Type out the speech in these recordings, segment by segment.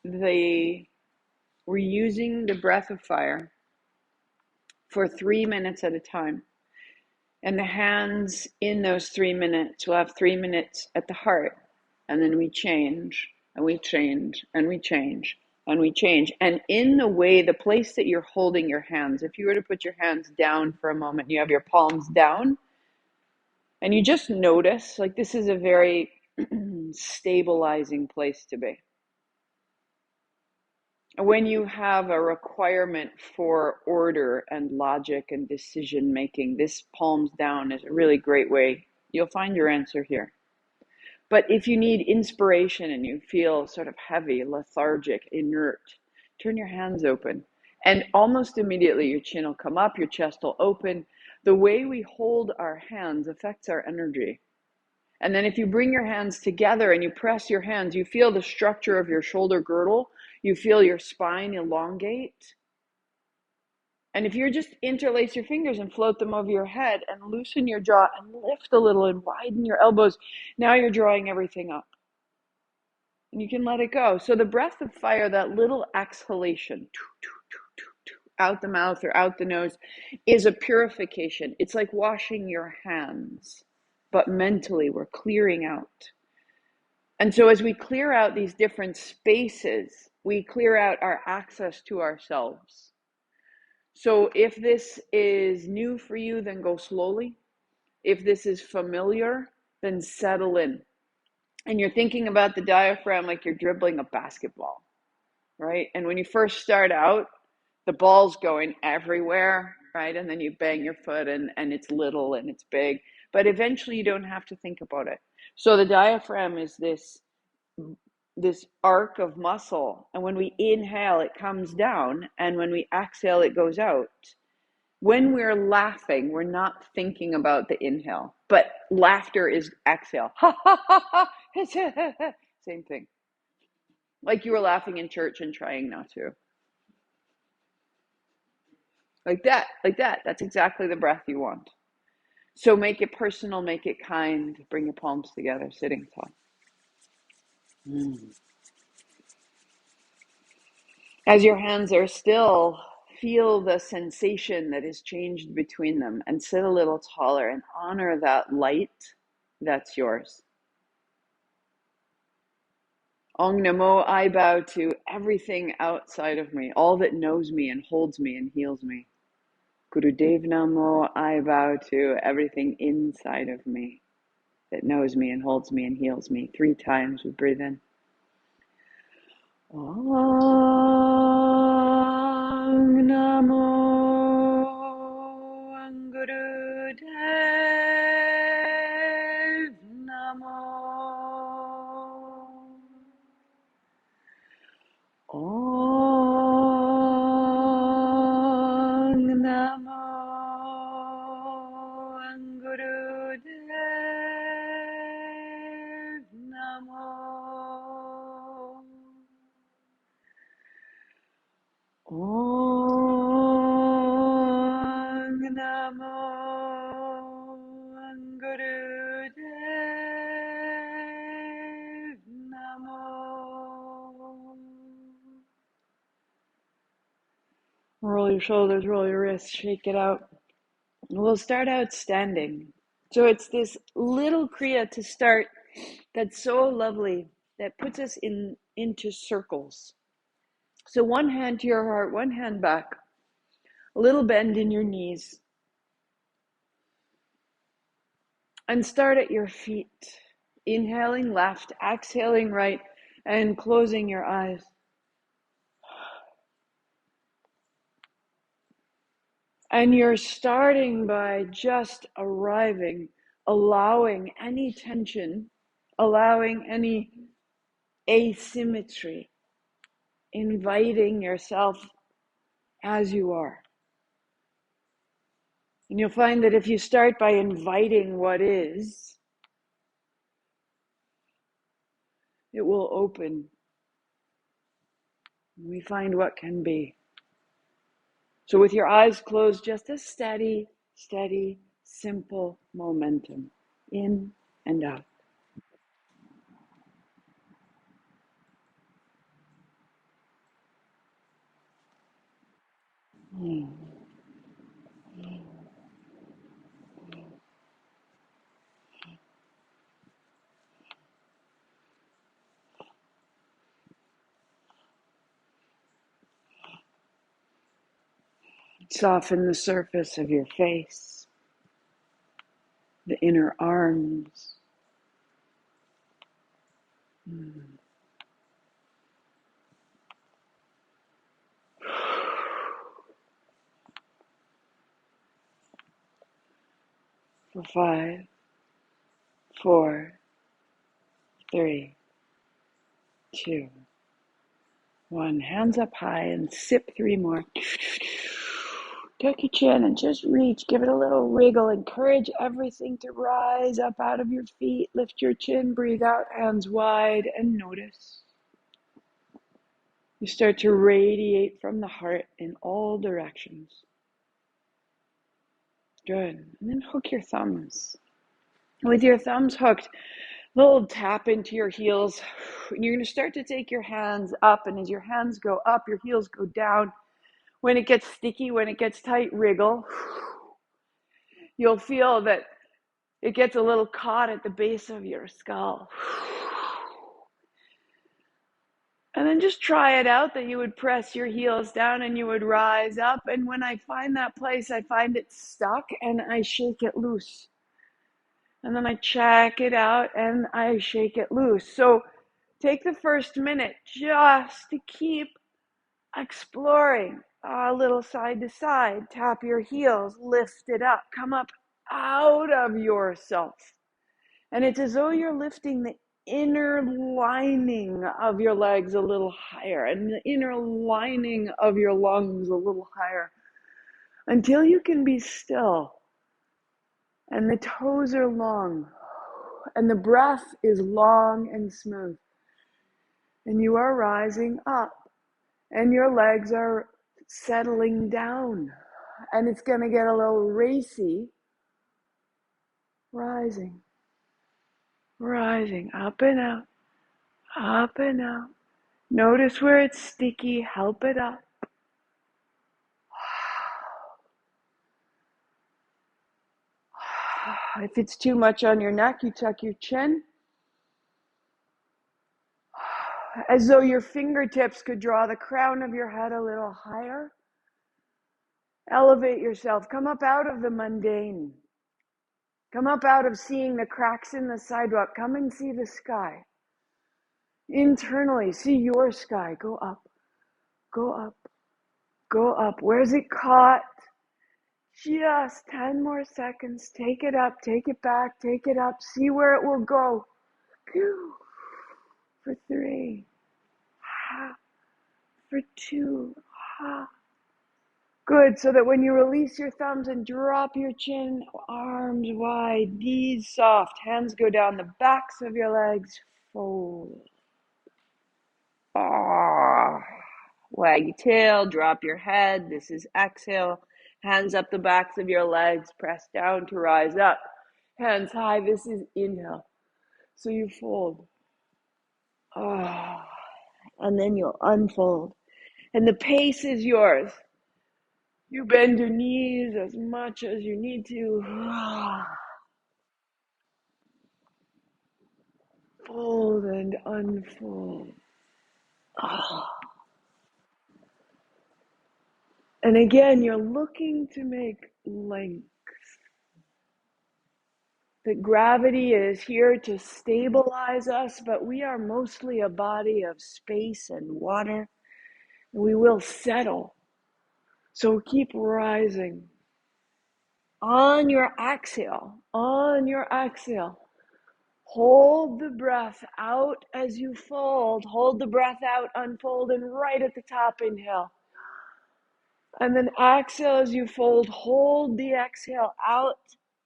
we're using the breath of fire for 3 minutes at a time. And the hands in those 3 minutes will have 3 minutes at the heart. And then we change, and we change, and we change, and we change. And in the way, the place that you're holding your hands, if you were to put your hands down for a moment, you have your palms down, and you just notice, like, this is a very stabilizing place to be. When you have a requirement for order and logic and decision making, this palms down is a really great way. You'll find your answer here. But if you need inspiration and you feel sort of heavy, lethargic, inert, turn your hands open. And almost immediately your chin will come up, your chest will open. The way we hold our hands affects our energy. And then if you bring your hands together and you press your hands, you feel the structure of your shoulder girdle. You feel your spine elongate. And if you just interlace your fingers and float them over your head and loosen your jaw and lift a little and widen your elbows, now you're drawing everything up. And you can let it go. So the breath of fire, that little exhalation, out the mouth or out the nose, is a purification. It's like washing your hands, but mentally we're clearing out. And so as we clear out these different spaces, we clear out our access to ourselves. So if this is new for you, then go slowly. If this is familiar, then settle in. And you're thinking about the diaphragm like you're dribbling a basketball, right? And when you first start out, the ball's going everywhere, right? And then you bang your foot and it's little and it's big. But eventually you don't have to think about it. So the diaphragm is this arc of muscle. And when we inhale, it comes down. And when we exhale, it goes out. When we're laughing, we're not thinking about the inhale. But laughter is exhale. Ha ha ha ha. Same thing. Like you were laughing in church and trying not to. Like that, like that. That's exactly the breath you want. So make it personal, make it kind. Bring your palms together, sitting tall. As your hands are still, feel the sensation that is changed between them and sit a little taller and honor that light that's yours. Ong Namo, I bow to everything outside of me, all that knows me and holds me and heals me. Gurudev Namo, I bow to everything inside of me that knows me and holds me and heals me. 3 times we breathe in. Om Namo Gurudev Namo. Om Namo Gurudev Namo. Om Namo Gurudev Namo. Roll your shoulders, roll your wrists, shake it out. We'll start out standing. So it's this little kriya to start that's so lovely that puts us into circles. So one hand to your heart, one hand back, a little bend in your knees. And start at your feet. Inhaling left, exhaling right, and closing your eyes. And you're starting by just arriving, allowing any tension, allowing any asymmetry, inviting yourself as you are. And you'll find that if you start by inviting what is, it will open. We find what can be. So with your eyes closed, just a steady, steady, simple momentum, in and out. Soften the surface of your face, the inner arms. For 5, 4, 3, 2, 1. Hands up high and sip 3 more. Tuck your chin and just reach. Give it a little wriggle. Encourage everything to rise up out of your feet. Lift your chin, breathe out, hands wide, and notice. You start to radiate from the heart in all directions. Good. And then hook your thumbs. With your thumbs hooked, little tap into your heels. You're going to start to take your hands up, and as your hands go up, your heels go down. When it gets sticky, when it gets tight, wriggle. You'll feel that it gets a little caught at the base of your skull. And then just try it out that you would press your heels down and you would rise up. And when I find that place, I find it stuck and I shake it loose. And then I check it out and I shake it loose. So take the first minute just to keep exploring a little side to side. Tap your heels, lift it up, come up out of yourself. And it's as though you're lifting the inner lining of your legs a little higher and the inner lining of your lungs a little higher until you can be still. And the toes are long and the breath is long and smooth. And you are rising up and your legs are settling down. And it's going to get a little racy. Rising, rising, up and out, up and out. Notice where it's sticky, help it up. If it's too much on your neck, you tuck your chin. As though your fingertips could draw the crown of your head a little higher. Elevate yourself. Come up out of the mundane. Come up out of seeing the cracks in the sidewalk. Come and see the sky. Internally, see your sky. Go up, go up, go up. Where's it caught? Just 10 more seconds. Take it up, take it back, take it up. See where it will go. For 3. For 2. Good, so that when you release your thumbs and drop your chin, arms wide, knees soft, hands go down the backs of your legs, fold. Wag your tail, drop your head. This is exhale. Hands up the backs of your legs, press down to rise up. Hands high, this is inhale. So you fold. And then you'll unfold. And the pace is yours. You bend your knees as much as you need to. Fold and unfold. And again, you're looking to make length. That gravity is here to stabilize us, but we are mostly a body of space and water. And we will settle. So keep rising. On your exhale, hold the breath out as you fold. Hold the breath out, unfold, and right at the top, inhale. And then exhale as you fold. Hold the exhale out,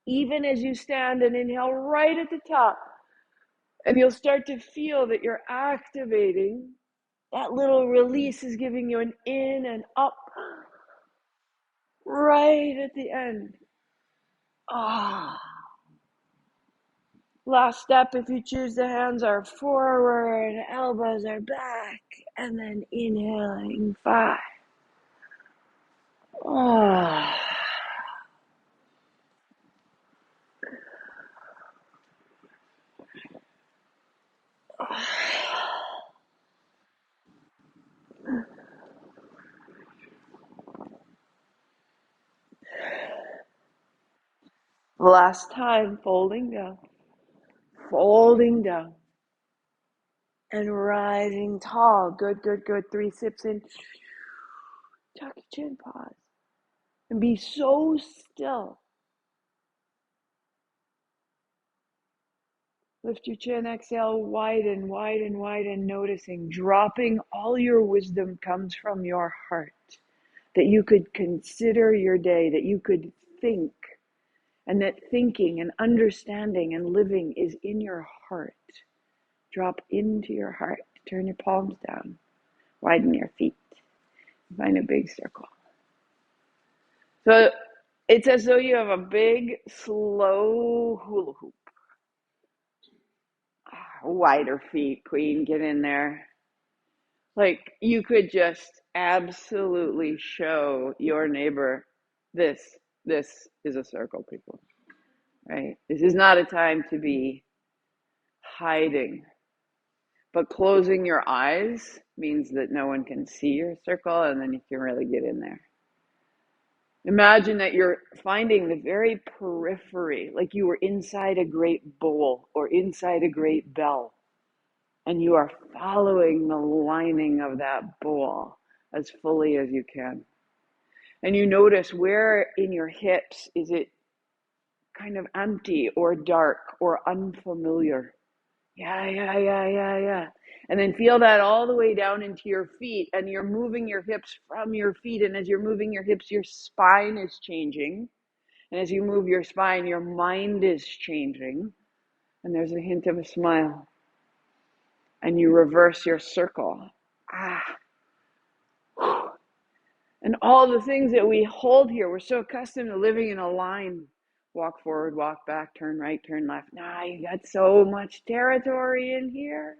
even as you stand, and inhale right at the top. And you'll start to feel that you're activating. That little release is giving you an in and up right at the end. Last step, if you choose, the hands are forward, elbows are back, and then inhaling 5, Ah. Last time, folding down, and rising tall. Good, good, good. 3 sips in. Tuck your chin, pause, and be so still. Lift your chin, exhale, widen, widen, widen, noticing, dropping all your wisdom comes from your heart. That you could consider your day, that you could think, and that thinking and understanding and living is in your heart. Drop into your heart. Turn your palms down. Widen your feet. Find a big circle. So it's as though you have a big, slow hula hoop. Wider feet, queen, get in there. Like you could just absolutely show your neighbor this is a circle, people, right? This is not a time to be hiding, but closing your eyes means that no one can see your circle, and then you can really get in there. Imagine that you're finding the very periphery, like you were inside a great bowl or inside a great bell, and you are following the lining of that bowl as fully as you can. And you notice where in your hips is it kind of empty or dark or unfamiliar. Yeah. And then feel that all the way down into your feet, and you're moving your hips from your feet. And as you're moving your hips, your spine is changing. And as you move your spine, your mind is changing. And there's a hint of a smile. And you reverse your circle. And all the things that we hold here, we're so accustomed to living in a line. Walk forward, walk back, turn right, turn left. Nah, you got so much territory in here.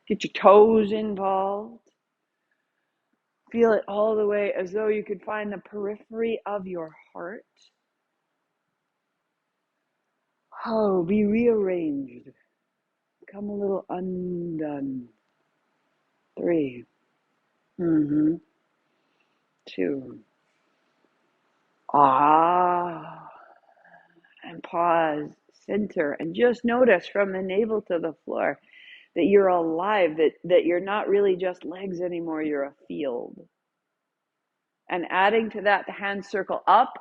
Get your toes involved. Feel it all the way as though you could find the periphery of your heart. Oh, be rearranged. Come a little undone. 3. 2. And pause, center, and just notice from the navel to the floor that you're alive, that you're not really just legs anymore, you're a field. And adding to that, the hands circle up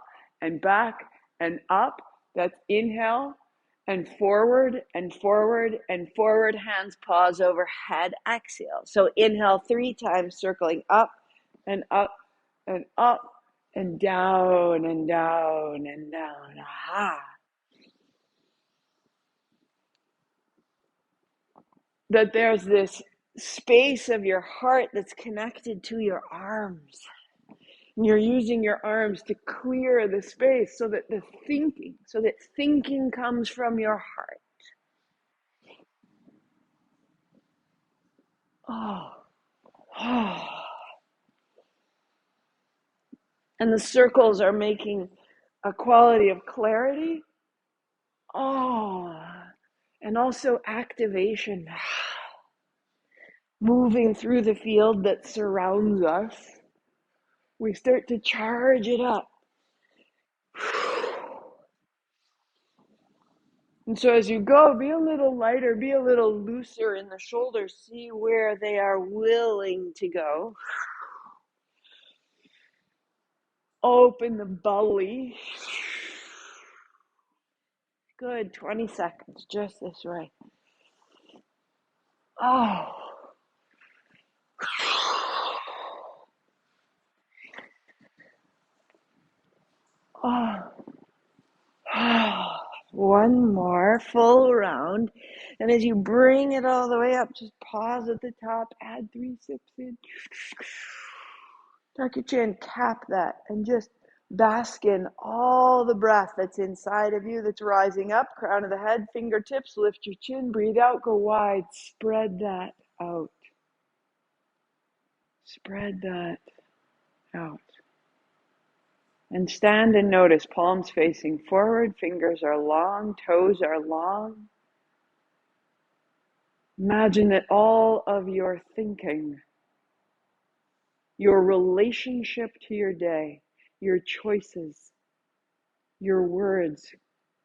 and back and up. That's inhale, and forward and forward and forward. Hands pause overhead. Exhale. So inhale 3 times, circling up and up and up and down and down and down. Aha. That there's this space of your heart that's connected to your arms. And you're using your arms to clear the space so that thinking comes from your heart. And the circles are making a quality of clarity. And also activation. Moving through the field that surrounds us, we start to charge it up. And so as you go, be a little lighter, be a little looser in the shoulders. See where they are willing to go. Open the belly. Good, 20 seconds, just this way. One more full round. And as you bring it all the way up, just pause at the top, add 3 sips in. Tuck your chin, cap that, and just bask in all the breath that's inside of you, that's rising up. Crown of the head, fingertips, lift your chin, breathe out, go wide, spread that out. Spread that out. And stand and notice, palms facing forward, fingers are long, toes are long. Imagine that all of your thinking, your relationship to your day, your choices, your words,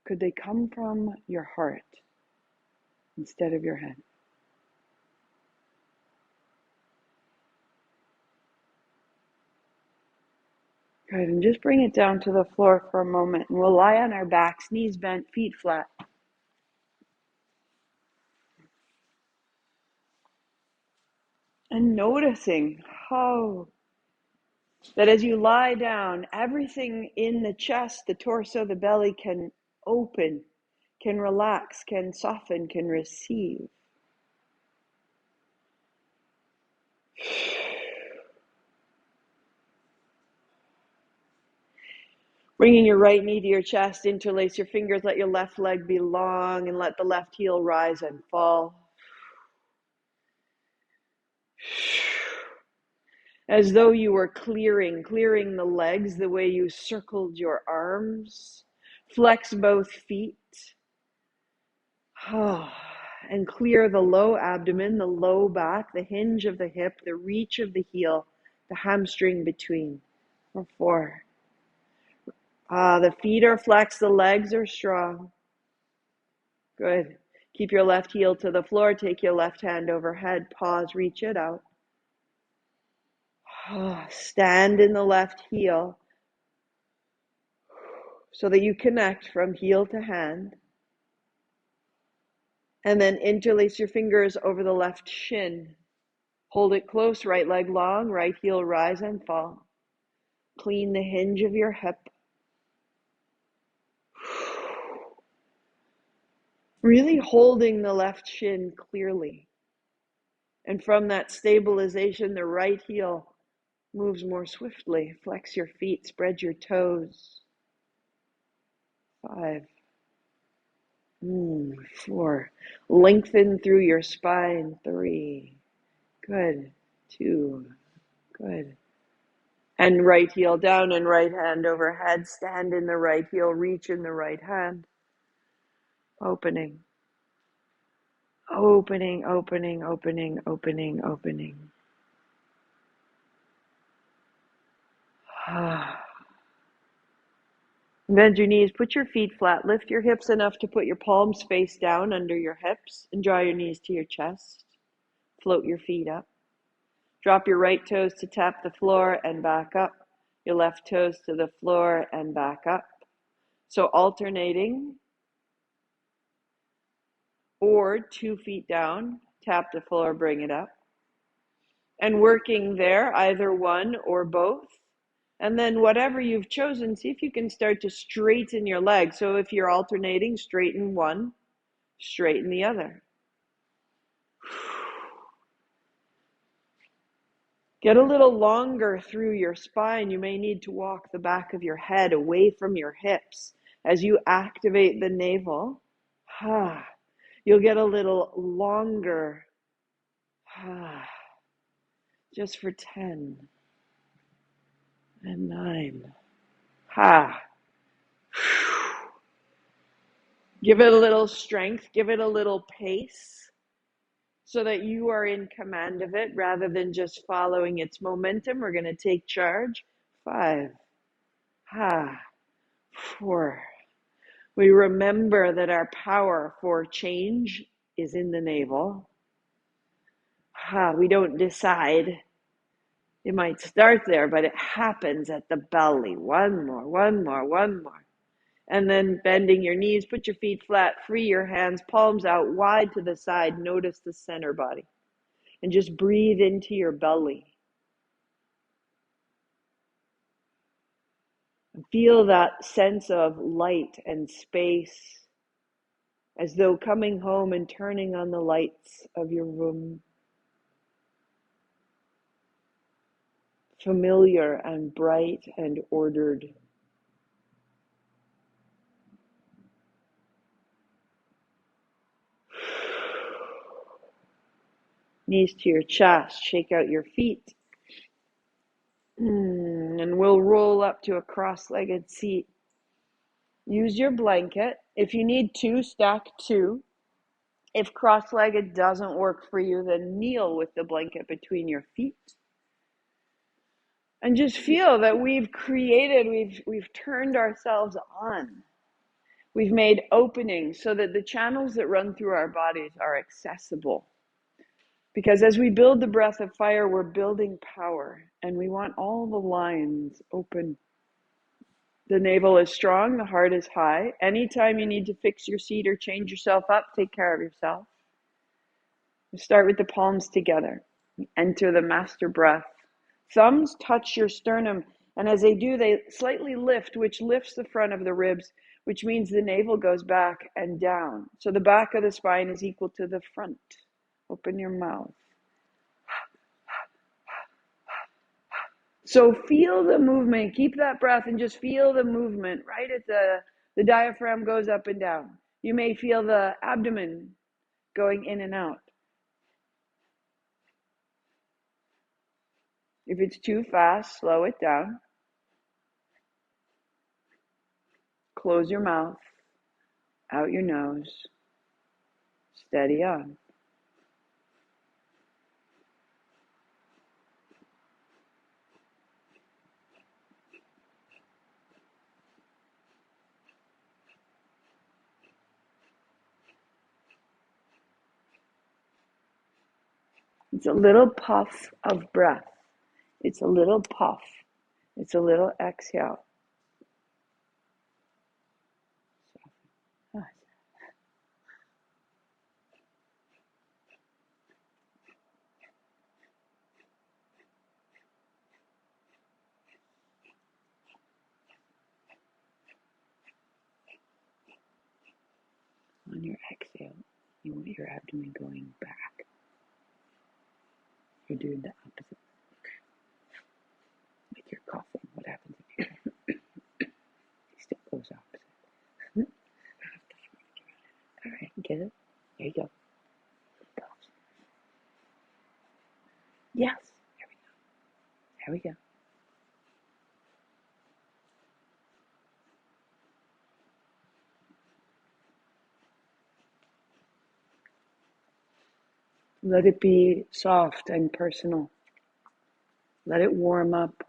could they come from your heart instead of your head? Good, and just bring it down to the floor for a moment, and we'll lie on our backs, knees bent, feet flat. And noticing how that as you lie down, everything in the chest, the torso, the belly can open, can relax, can soften, can receive. Bringing your right knee to your chest, interlace your fingers, let your left leg be long, and let the left heel rise and fall. As though you were clearing the legs the way you circled your arms. Flex both feet. And clear the low abdomen, the low back, the hinge of the hip, the reach of the heel, the hamstring between. For 4. The feet are flexed, the legs are strong. Good. Keep your left heel to the floor, take your left hand overhead, pause, reach it out. Stand in the left heel so that you connect from heel to hand. And then interlace your fingers over the left shin. Hold it close, right leg long, right heel rise and fall. Clean the hinge of your hip. Really holding the left shin clearly. And from that stabilization, the right heel moves more swiftly. Flex your feet, spread your toes. 5. 4. Lengthen through your spine. 3. Good. 2. Good. And right heel down and right hand overhead. Stand in the right heel, reach in the right hand. Opening. Opening, opening, opening, opening, opening. Bend your knees, put your feet flat, lift your hips enough to put your palms face down under your hips, and draw your knees to your chest. Float your feet up. Drop your right toes to tap the floor and back up. Your left toes to the floor and back up. So alternating, or 2 feet down, tap the floor, bring it up. And working there, either one or both. And then whatever you've chosen, see if you can start to straighten your legs. So if you're alternating, straighten one, straighten the other. Get a little longer through your spine. You may need to walk the back of your head away from your hips as you activate the navel. You'll get a little longer. Just for 10 and 9. Give it a little strength, give it a little pace so that you are in command of it rather than just following its momentum. We're going to take charge. 5. 4. We remember that our power for change is in the navel. We don't decide. It might start there, but it happens at the belly. One more, one more, one more. And then bending your knees, put your feet flat, free your hands, palms out wide to the side. Notice the center body. And just breathe into your belly. And feel that sense of light and space, as though coming home and turning on the lights of your room. Familiar and bright and ordered. Knees to your chest, shake out your feet. And we'll roll up to a cross-legged seat. Use your blanket. If you need two, stack two. If cross-legged doesn't work for you, then kneel with the blanket between your feet. And just feel that we've turned ourselves on. We've made openings so that the channels that run through our bodies are accessible. Because as we build the breath of fire, we're building power, and we want all the lines open. The navel is strong, the heart is high. Anytime you need to fix your seat or change yourself up, take care of yourself. Start with the palms together. Enter the master breath. Thumbs touch your sternum, and as they do, they slightly lift, which lifts the front of the ribs, which means the navel goes back and down. So the back of the spine is equal to the front. Open your mouth. So feel the movement. Keep that breath and just feel the movement right at the diaphragm goes up and down. You may feel the abdomen going in and out. If it's too fast, slow it down. Close your mouth, out your nose, steady on. It's a little puff of breath. It's a little puff. It's a little exhale. On your exhale, you want your abdomen going back. You're doing the opposite. Like you're coughing. What happens if you still goes opposite? All right, get it? There you go. Yes. There we go. Let it be soft and personal. Let it warm up.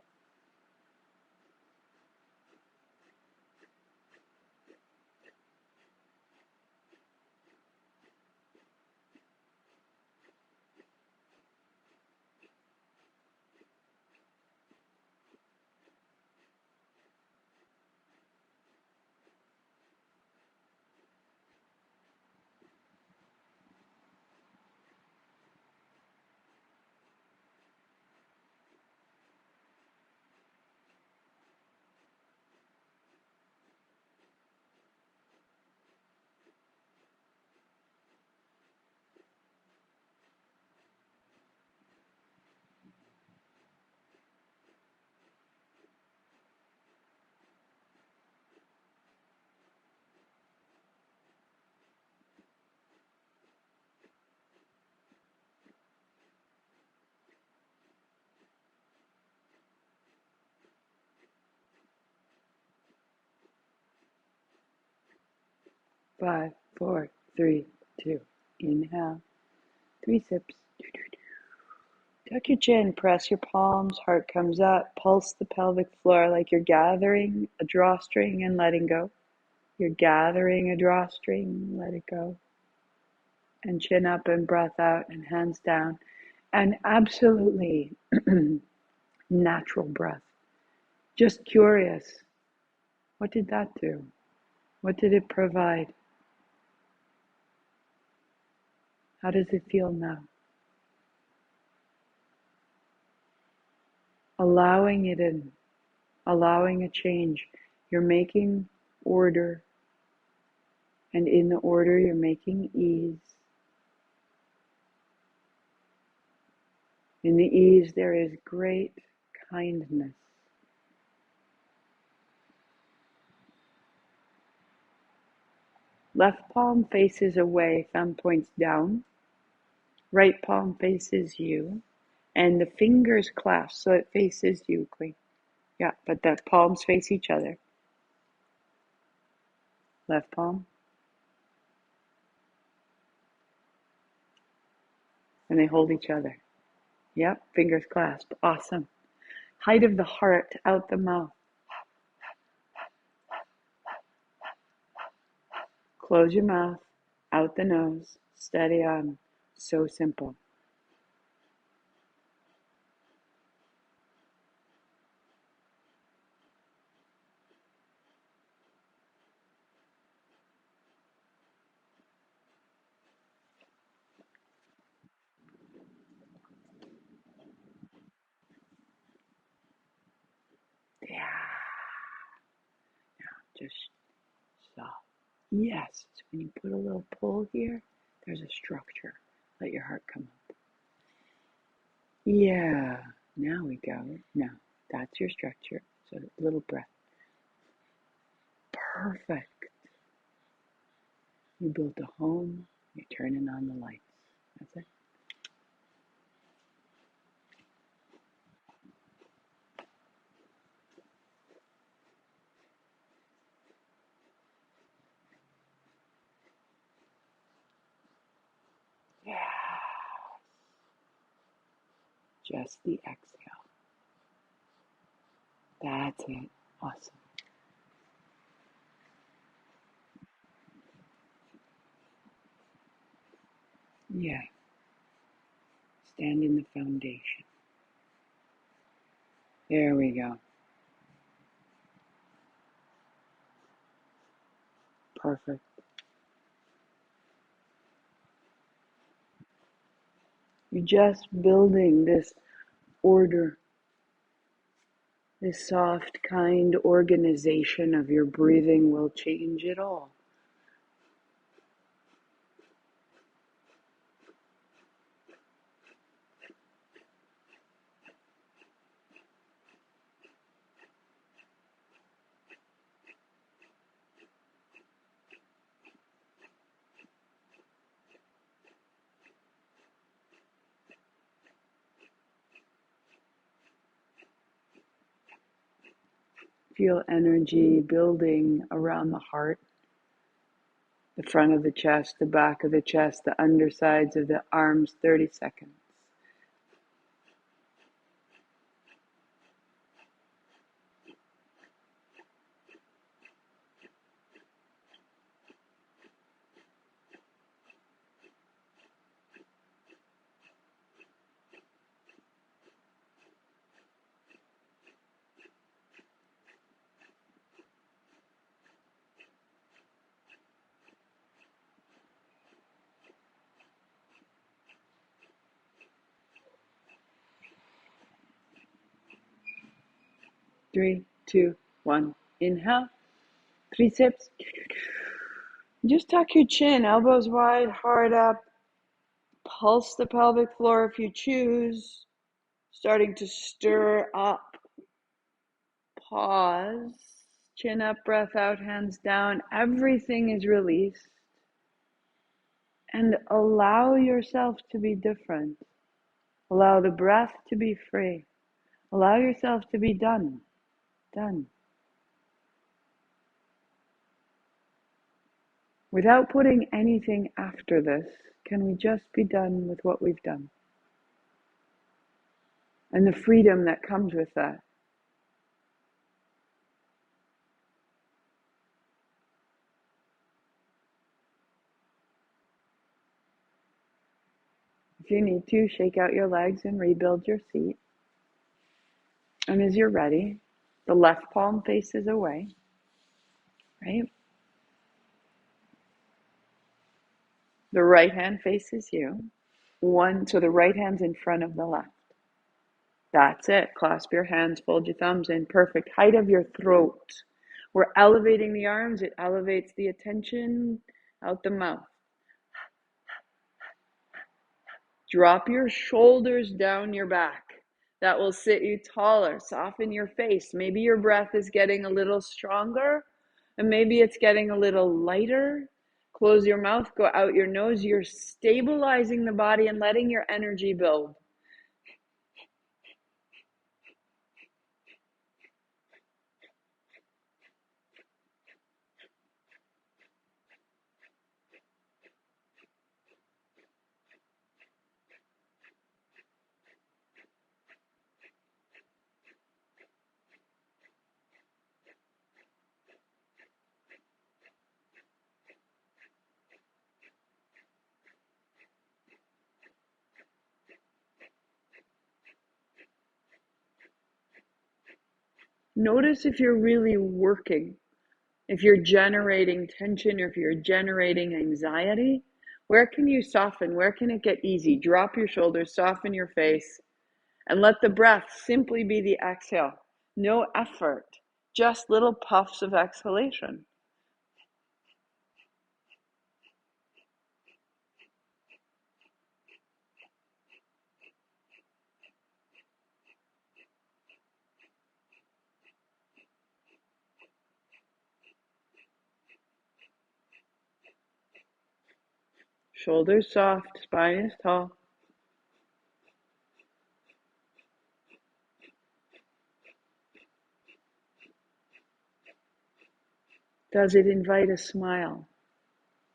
Five, four, three, two. Inhale. 3 sips. Tuck your chin, press your palms, heart comes up, pulse the pelvic floor like you're gathering a drawstring and letting go. You're gathering a drawstring, let it go. And chin up and breath out and hands down. And absolutely natural breath. Just curious. What did that do? What did it provide? How does it feel now? Allowing it in, allowing a change. You're making order, and in the order you're making ease. In the ease there is great kindness. Left palm faces away, thumb points down. Right palm faces you. And the fingers clasp so it faces you, Queen. Yeah, but the palms face each other. Left palm. And they hold each other. Yep, fingers clasp. Awesome. Height of the heart, out the mouth. Close your mouth, out the nose, steady on. So simple. Yeah, just soft. Yes, so when you put a little pull here, there's a structure. Let your heart come up. Yeah, now we go. Now, that's your structure. So a little breath. Perfect. You built a home, you're turning on the lights. That's it. Yeah, just the exhale. That's it. Awesome. Yeah, stand in the foundation. There we go. Perfect. You're just building this order, this soft, kind organization of your breathing will change it all. Feel energy building around the heart, the front of the chest, the back of the chest, the undersides of the arms, 30 seconds. Three, two, one. Inhale. Triceps. Just tuck your chin, elbows wide, heart up. Pulse the pelvic floor if you choose. Starting to stir up. Pause. Chin up, breath out, hands down. Everything is released. And allow yourself to be different. Allow the breath to be free. Allow yourself to be done. Done. Without putting anything after this, can we just be done with what we've done? And the freedom that comes with that. If you need to, shake out your legs and rebuild your seat. And as you're ready, the left palm faces away, right? The right hand faces you. So the right hand's in front of the left. That's it. Clasp your hands, fold your thumbs in. Perfect. Height of your throat. We're elevating the arms. It elevates the attention out the mouth. Drop your shoulders down your back. That will sit you taller. Soften your face. Maybe your breath is getting a little stronger, and maybe it's getting a little lighter. Close your mouth, go out your nose. You're stabilizing the body and letting your energy build. Notice if you're really working, if you're generating tension or if you're generating anxiety. Where can you soften? Where can it get easy? Drop your shoulders, soften your face, and let the breath simply be the exhale. No effort, just little puffs of exhalation. Shoulders soft, spine is tall. Does it invite a smile?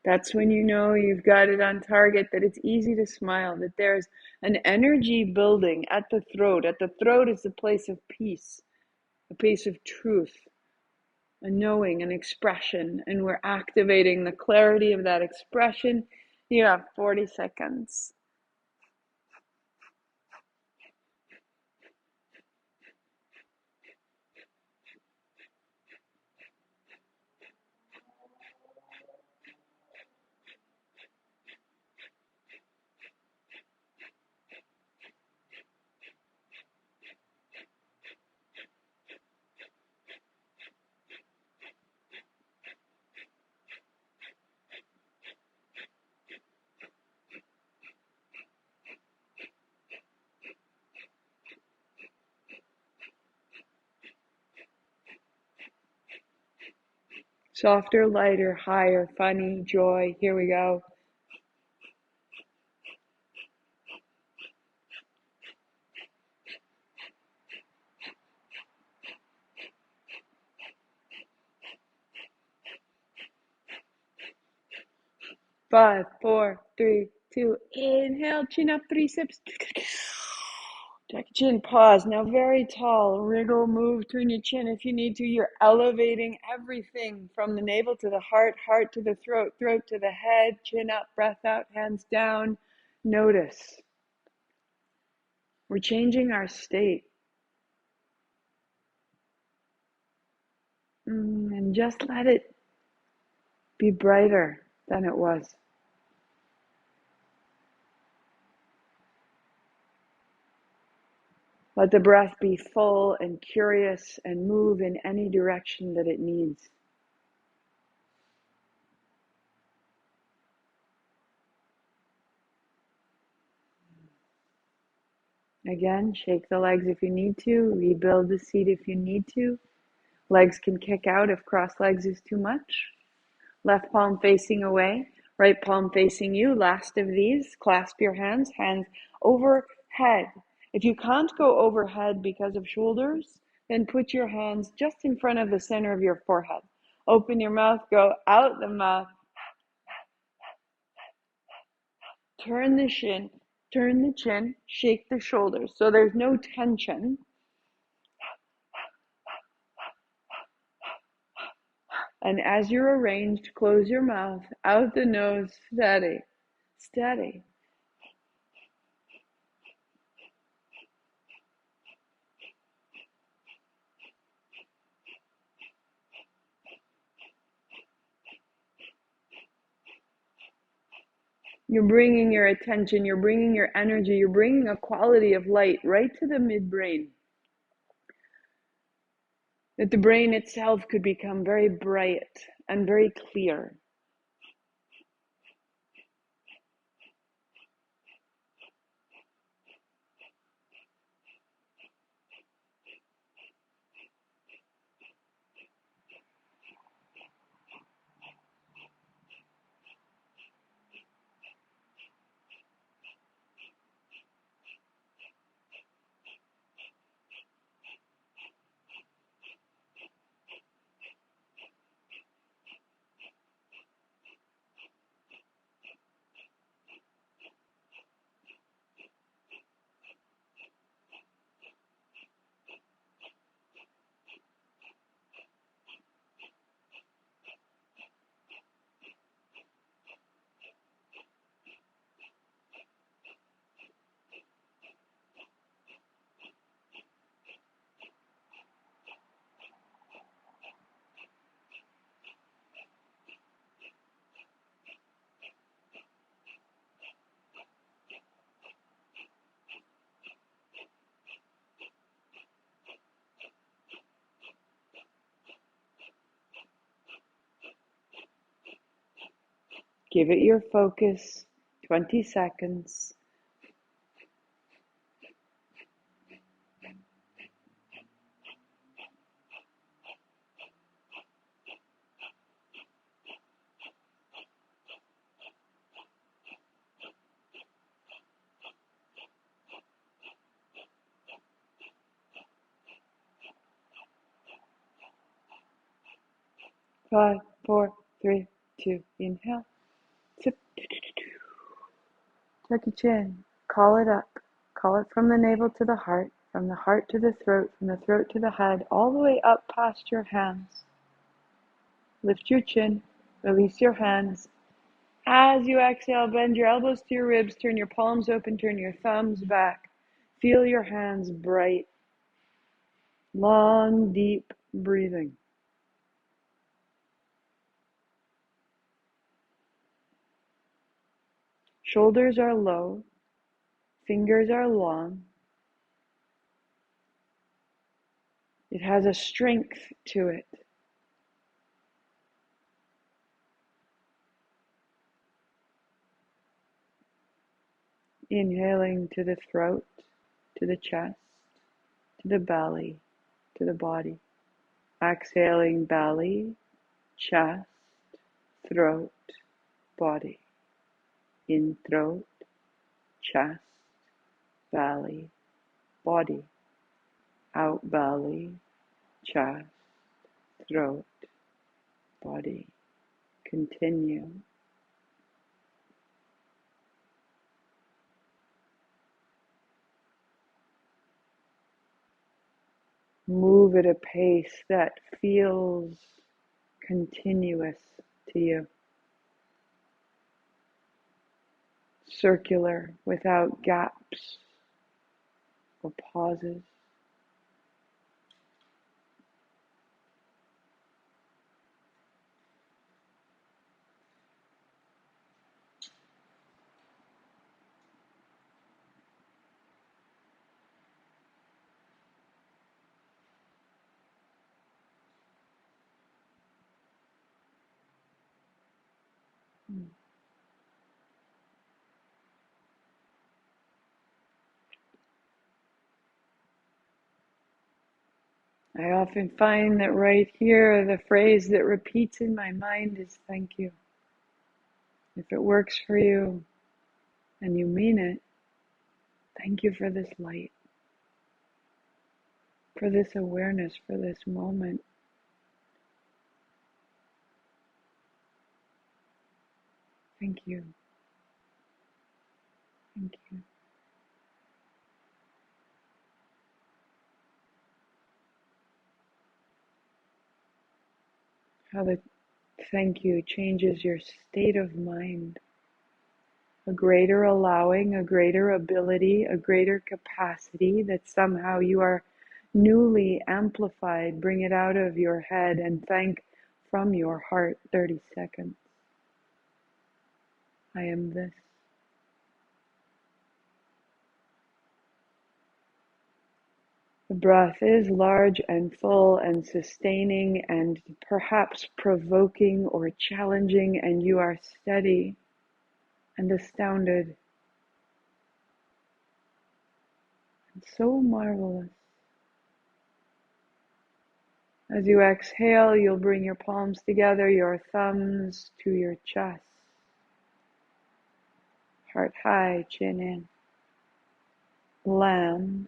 That's when you know you've got it on target, that it's easy to smile, that there's an energy building at the throat. At the throat is the place of peace, a place of truth, a knowing, an expression, and we're activating the clarity of that expression. You have 40 seconds. Softer, lighter, higher, funny, joy. Here we go. Five, four, three, two. Inhale, chin up, triceps. Jack chin, pause. Now very tall. Wriggle, move, turn your chin if you need to. You're elevating everything from the navel to the heart, heart to the throat, throat to the head, chin up, breath out, hands down. Notice. We're changing our state. And just let it be brighter than it was. Let the breath be full and curious and move in any direction that it needs. Again, shake the legs if you need to. Rebuild the seat if you need to. Legs can kick out if cross legs is too much. Left palm facing away, right palm facing you. Last of these, clasp your hands, hands overhead. If you can't go overhead because of shoulders, then put your hands just in front of the center of your forehead. Open your mouth, go out the mouth. Turn the chin, shake the shoulders. So there's no tension. And as you're arranged, close your mouth, out the nose, steady, steady. You're bringing your attention, you're bringing your energy, you're bringing a quality of light right to the midbrain. That the brain itself could become very bright and very clear. Give it your focus, 20 seconds. 5, 4, 3, 2, inhale. Sip. Tuck your chin. Call it up. Call it from the navel to the heart, from the heart to the throat, from the throat to the head, all the way up past your hands. Lift your chin. Release your hands. As you exhale, bend your elbows to your ribs, turn your palms open, turn your thumbs back. Feel your hands bright. Long, deep breathing. Shoulders are low. Fingers are long. It has a strength to it. Inhaling to the throat, to the chest, to the belly, to the body. Exhaling belly, chest, throat, body. In throat, chest, belly, body. Out belly, chest, throat, body. Continue. Move at a pace that feels continuous to you. Circular, without gaps or pauses. I often find that right here, the phrase that repeats in my mind is thank you. If it works for you and you mean it, thank you for this light, for this awareness, for this moment. Thank you. Thank you. How the thank you changes your state of mind. A greater allowing, a greater ability, a greater capacity that somehow you are newly amplified. Bring it out of your head and thank from your heart. 30 seconds. I am this. The breath is large and full and sustaining and perhaps provoking or challenging, and you are steady and astounded and so marvelous. As you exhale, you'll bring your palms together, your thumbs to your chest. Heart high, chin in. Land,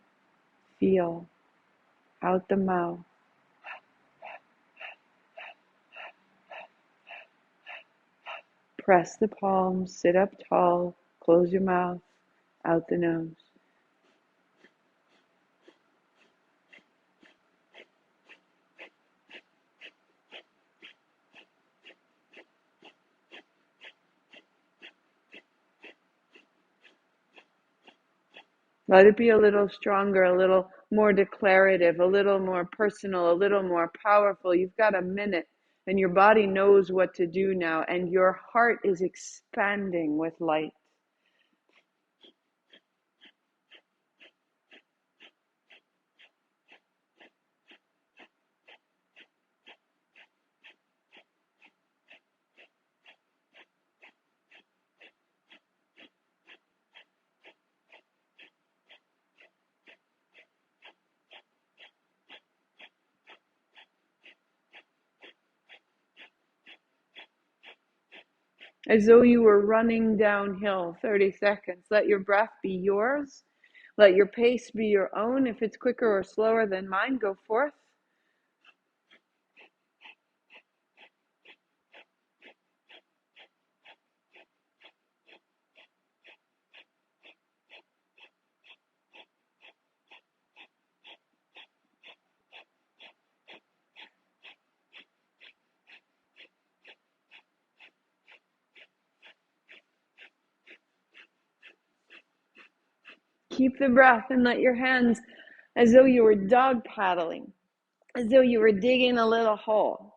feel, out the mouth. Press the palms, sit up tall, close your mouth, out the nose. Let it be a little stronger, a little more declarative, a little more personal, a little more powerful. You've got a minute and your body knows what to do now, and your heart is expanding with light. as though you were running downhill. 30 seconds. Let your breath be yours. Let your pace be your own. If it's quicker or slower than mine, go forth. Keep the breath and let your hands, as though you were dog paddling, as though you were digging a little hole.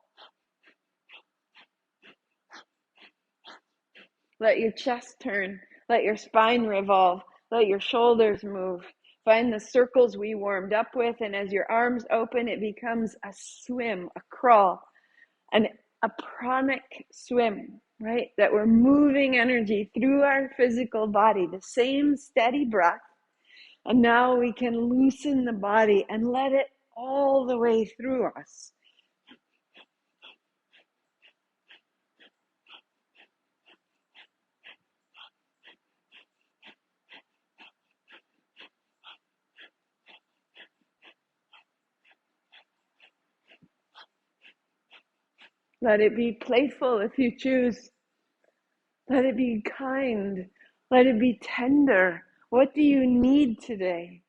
Let your chest turn. Let your spine revolve. Let your shoulders move. Find the circles we warmed up with, and as your arms open, it becomes a swim, a crawl, a pranic swim, right? That we're moving energy through our physical body, the same steady breath. And now we can loosen the body and let it all the way through us. Let it be playful if you choose. Let it be kind. Let it be tender. What do you need today?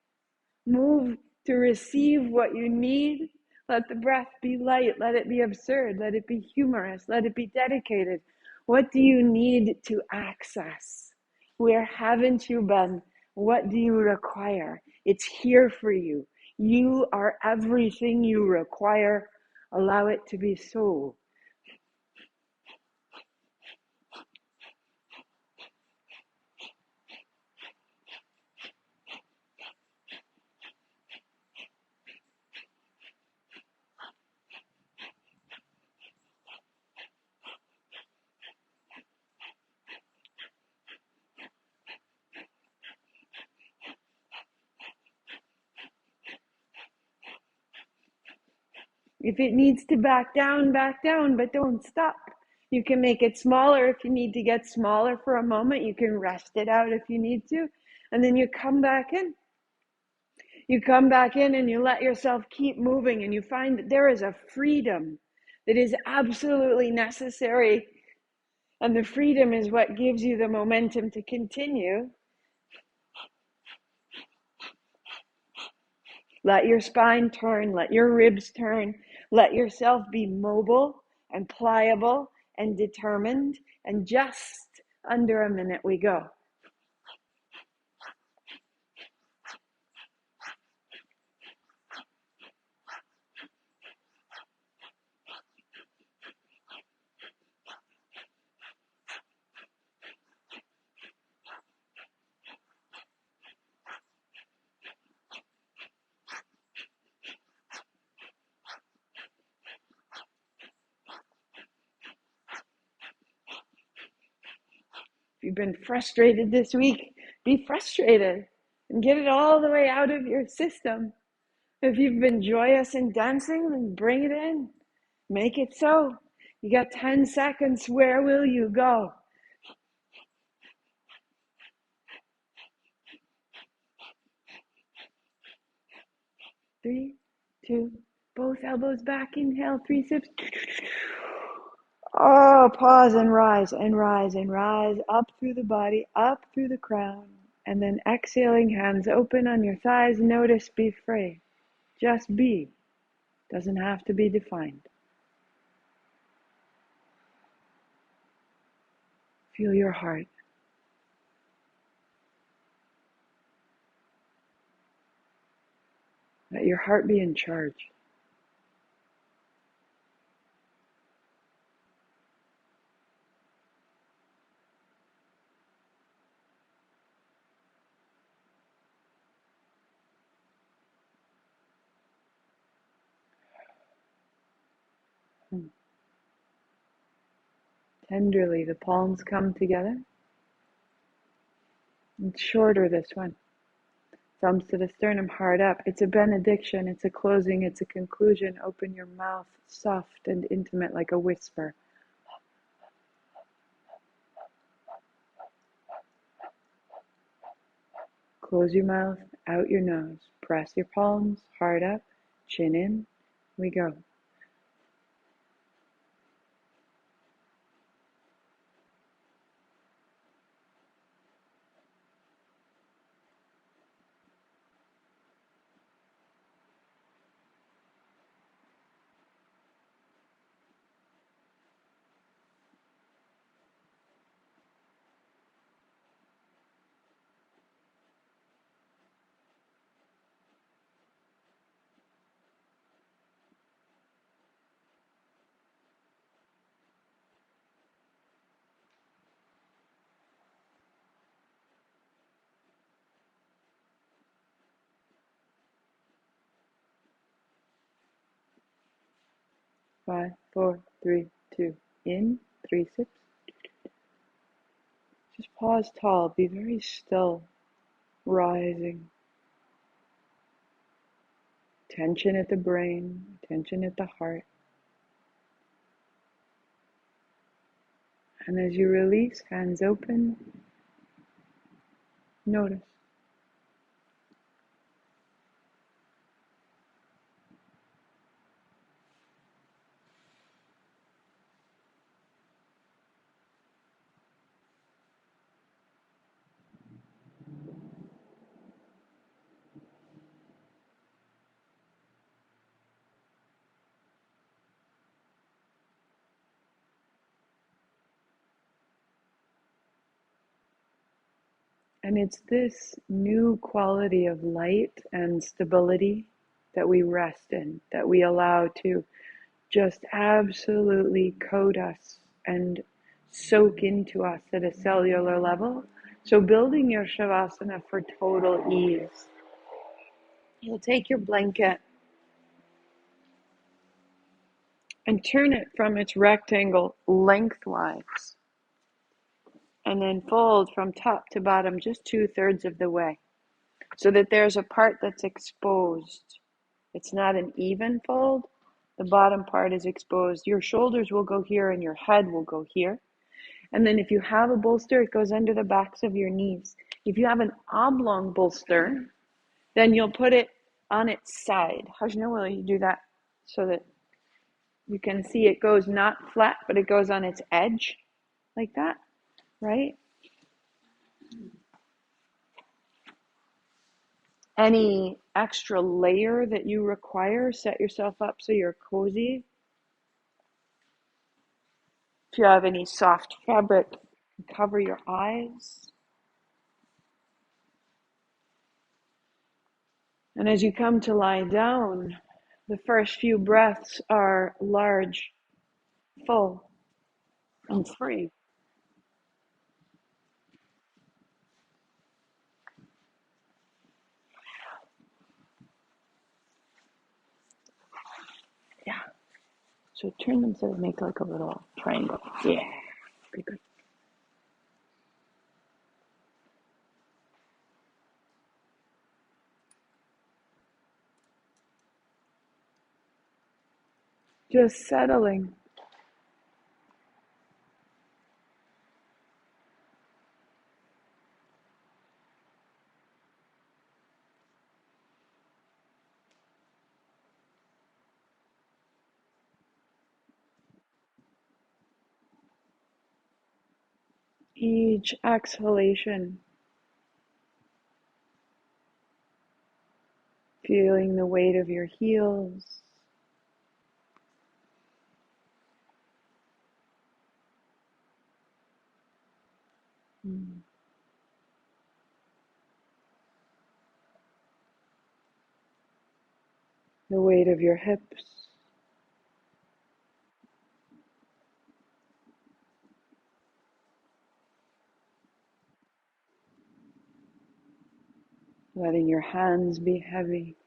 Move to receive what you need. Let the breath be light. Let it be absurd. Let it be humorous. Let it be dedicated. What do you need to access? Where haven't you been? What do you require? It's here for you. You are everything you require. Allow it to be so. If it needs to back down, but don't stop. You can make it smaller if you need to get smaller for a moment. You can rest it out if you need to. And then you come back in. You come back in and you let yourself keep moving, and you find that there is a freedom that is absolutely necessary. And the freedom is what gives you the momentum to continue. Let your spine turn, let your ribs turn, let yourself be mobile and pliable and determined, and just under a minute we go. If you've been frustrated this week, be frustrated and get it all the way out of your system. If you've been joyous in dancing, then bring it in. Make it so. You got 10 seconds. Where will you go? 3, 2, both elbows back. Inhale, 3 sips. Oh, pause and rise and rise and rise up through the body, up through the crown. And then exhaling, hands open on your thighs. Notice, be free. Just be. Doesn't have to be defined. Feel your heart. Let your heart be in charge. Tenderly, the palms come together. It's shorter, this one. Thumbs to the sternum, heart up. It's a benediction, it's a closing, it's a conclusion. Open your mouth, soft and intimate like a whisper. Close your mouth, out your nose. Press your palms, heart up, chin in. We go. 5, 4, 3, 2. In, 3 sips. Just pause tall, be very still, rising. Tension at the brain, tension at the heart. And as you release, hands open, notice. And it's this new quality of light and stability that we rest in, that we allow to just absolutely coat us and soak into us at a cellular level. So building your shavasana for total ease. You'll take your blanket and turn it from its rectangle lengthwise, and then fold from top to bottom just 2/3 of the way, so that there's a part that's exposed. It's not an even fold. The bottom part is exposed. Your shoulders will go here and your head will go here. And then if you have a bolster, it goes under the backs of your knees. If you have an oblong bolster, then you'll put it on its side. Hajna, will you do that so that you can see it goes not flat, but it goes on its edge like that, right? Any extra layer that you require, set yourself up so you're cozy. If you have any soft fabric, cover your eyes. And as you come to lie down, the first few breaths are large, full, and free. Yeah. So turn them so they make like a little triangle. Yeah. Pretty good. Just settling. Each exhalation, feeling the weight of your heels. The weight of your hips. Letting your hands be heavy.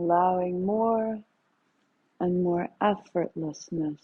allowing more and more effortlessness.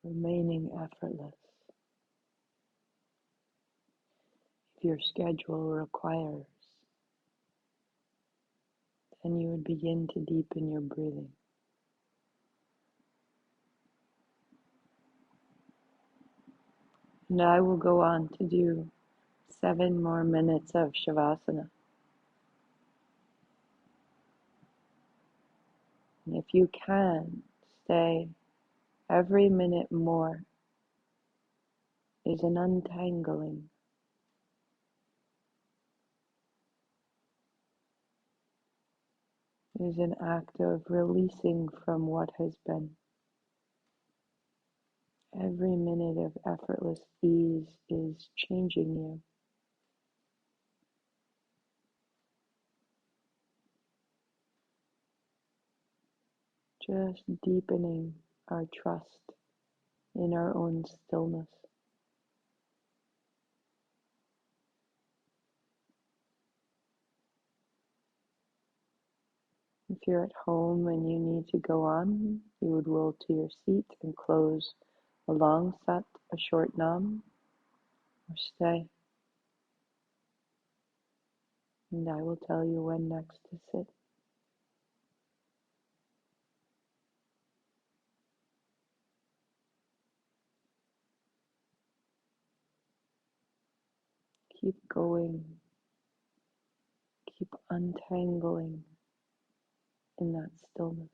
remaining effortless. If your schedule requires, then you would begin to deepen your breathing. And I will go on to do 7 more minutes of Shavasana. And if you can, stay every minute more is an untangling, is an act of releasing from what has been. Every minute of effortless ease is changing you. Just deepening our trust in our own stillness. If you're at home and you need to go on, you would roll to your seat and close a long sat, a short nam, or stay. And I will tell you when next to sit. Keep going. Keep untangling in that stillness.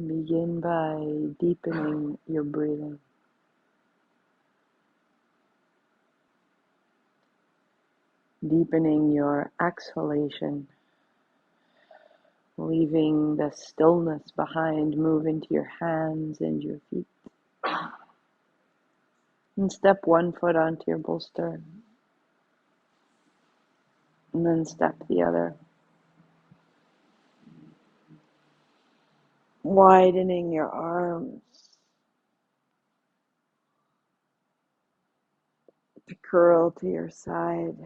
Begin by deepening your breathing. Deepening your exhalation. Leaving the stillness behind, move into your hands and your feet. And step one foot onto your bolster. And then step the other. Widening your arms to curl to your side.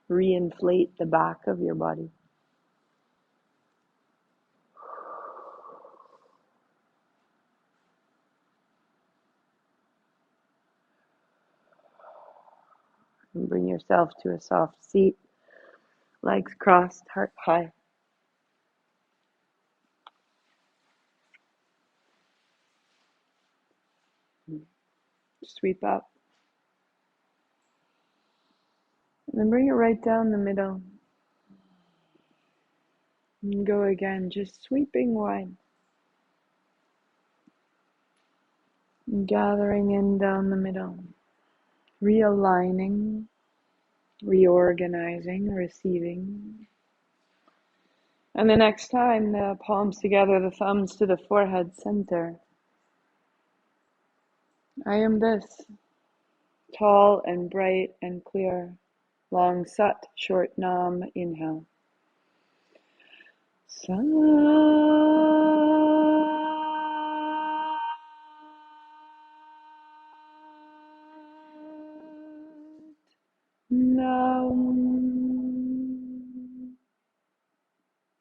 Reinflate the back of your body. And bring yourself to a soft seat. Legs crossed, heart high. Sweep up. And then bring it right down the middle. And go again, just sweeping wide. And gathering in down the middle. Realigning, reorganizing, receiving. And the next time, the palms together, the thumbs to the forehead center. I am this, tall and bright and clear. Long sat, short nam, inhale. Sat nam.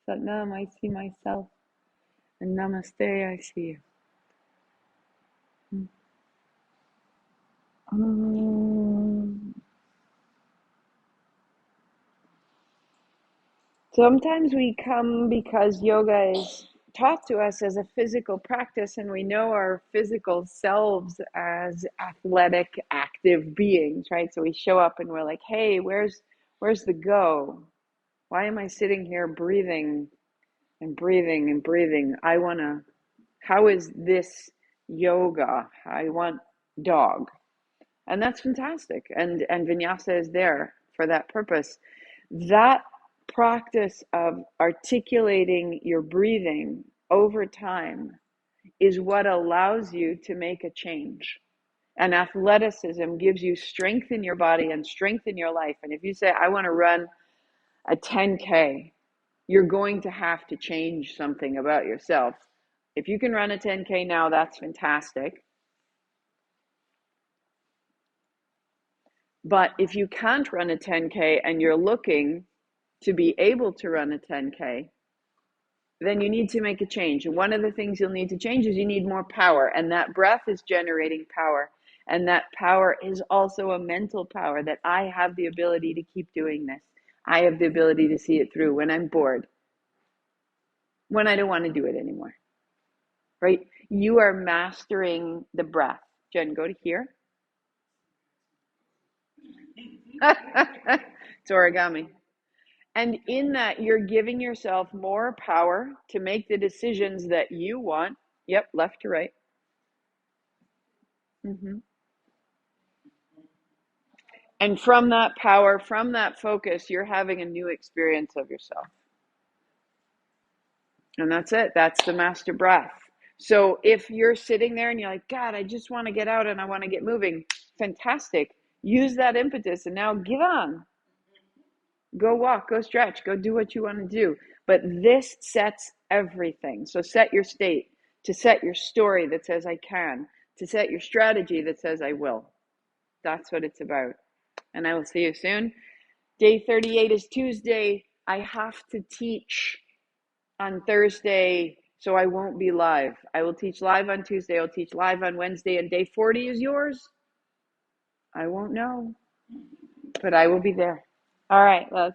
Sat nam, I see myself. And namaste, I see you. Sometimes we come because yoga is taught to us as a physical practice, and we know our physical selves as athletic, active beings, right? So we show up and we're like, hey, where's the go? Why am I sitting here breathing and breathing and breathing? How is this yoga? I want dog. And that's fantastic. And vinyasa is there for that purpose. That practice of articulating your breathing over time is what allows you to make a change. And athleticism gives you strength in your body and strength in your life. And if you say, I want to run a 10K, you're going to have to change something about yourself. If you can run a 10K now, that's fantastic. But if you can't run a 10K and you're looking to be able to run a 10K, then you need to make a change. And one of the things you'll need to change is you need more power. And that breath is generating power. And that power is also a mental power, that I have the ability to keep doing this. I have the ability to see it through when I'm bored, when I don't want to do it anymore, right? You are mastering the breath. Jen, go to here. It's origami. And in that, you're giving yourself more power to make the decisions that you want. Yep, left to right. And from that power, from that focus, you're having a new experience of yourself. And that's it. That's the master breath. So if you're sitting there and you're like, God, I just want to get out and I want to get moving. Fantastic. Use that impetus and now get on. Go walk, go stretch, go do what you want to do. But this sets everything. So set your state, to set your story that says I can, to set your strategy that says I will. That's what it's about. And I will see you soon. Day 38 is Tuesday. I have to teach on Thursday, so I won't be live. I will teach live on Tuesday. I'll teach live on Wednesday. And day 40 is yours? I won't know, but I will be there. All right, love.